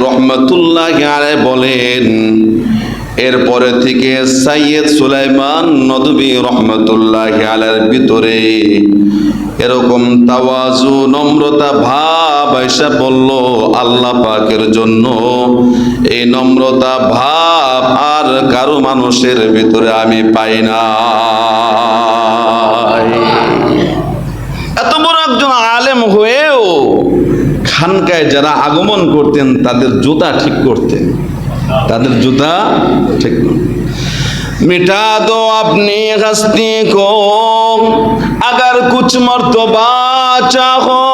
রহমতুল্লাহি আলাইহি বলেন, এরপরে থেকে সাইয়্যিদ সুলাইমান নদভী রহমতুল্লাহি আলাইহির ভিতরে এরকম তাওয়াজু নম্রতা ভাব এসে বলল, আল্লাহ পাকের জন্য এই নম্রতা ভাব আর কারো মানুষের ভিতরে আমি পাই না। এত বড় একজন আলেম হয়েও খানকায় যারা আগমন করতেন তাদের জুতা ঠিক করতেন, তাদের জুতা ঠিক করতেন। मिटा दो अपनी हस्ती को अगर कुछ मर्तबा चाहो,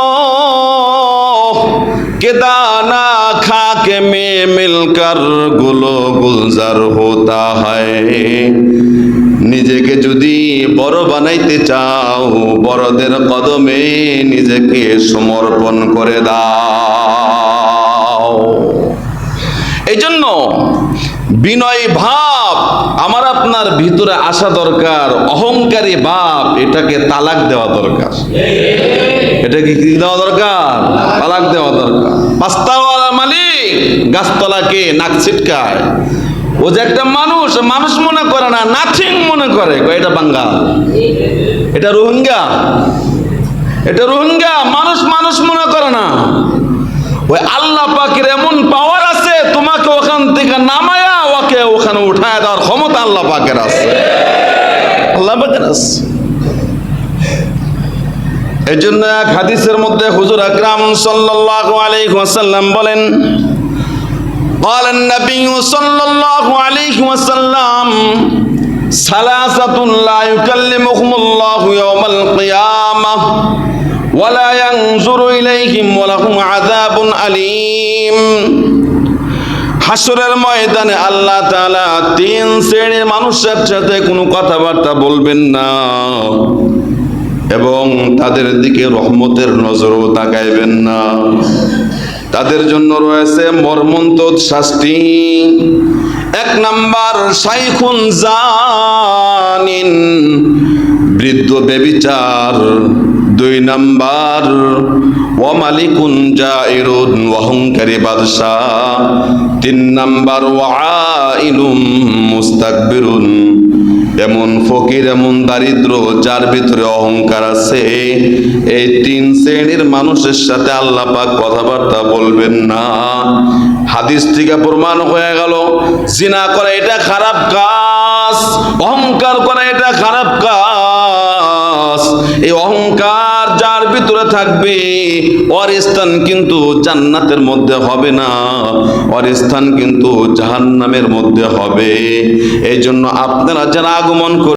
कि दाना खाके में मिलकर गुलो गुलजार होता है। নিজেকে যদি বড় বানাইতে চাও, বড়দের কদমে নিজেকে সমর্পণ করে দাও। এই জন্য বিনয় ভাব আমার আপনার ভিতরে আসা দরকার। অহংকারী ভাব এটাকে তালাক দেওয়া দরকার। এটাকে কি দেওয়া দরকার? তালাক দেওয়া দরকার। পাঁচতলাওয়ালা মালিক গাছতলাকে নাক ছিটকায়। ও যে একটা মানুষ, মানুষ মনে করে না, নাথিং মনে করে। এটা বাঙ্গাল, এটা রোহিঙ্গা, এটা রোহিঙ্গা। মানুষ মানুষ মনে করে না। ওই আল্লাহ পাকের এমন পাওয়ার আছে, তোমাকে ওখান থেকে নামায়া ওকে ওখানে উঠায় দেওয়ার ক্ষমতা আল্লাহ পাকের আছে, আল্লাহ পাকের আছে। এই জন্য এক হাদিসের মধ্যে হুজুর আকরাম সাল্লাল্লাহু আলাইহি ওয়াসাল্লাম বলেন, قال النبي صلى الله عليه وسلم ثلاثة لا يكلمهم الله يوم القيامة ولا ينظر إليهم ولهم عذاب أليم। হাসরের ময়দানে আল্লাহ তাআলা তিন শ্রেণীর মানুষের সাথে কোনো কথাবার্তা বলবেন না এবং তাদের দিকে রহমতের নজরও তাকাইবেন না। তাদের জন্য রয়েছে মর্মন্তুদ শাস্তি। এক নাম্বার শাইখুন জানিন, বৃদ্ধ ব্যভিচার। দুই নাম্বার ওয়া মালিকুন জাইরুন, অহংকারী বাদশাহ। তিন নাম্বার ওয়া আইলুম মুস্তাকবিরুন, এমন ফকির, এমন দারিদ্র যার ভিতরে অহংকার আছে। এই তিন শ্রেণীর মানুষের সাথে আল্লাহ পাক কথাবার্তা বলবেন না। হাদিস থেকে প্রমাণ হয়ে গেল, জিনা করা এটা খারাপ কাজ, অহংকার করা এটা খারাপ কাজ। এই অহংকার যার ভিতরে থাকবে ওর স্থান কিন্তু জান্নাতের মধ্যে হবে না, ওর স্থান কিন্তু জাহান্নামের মধ্যে হবে। এই জন্য আপনারা যারা আগমন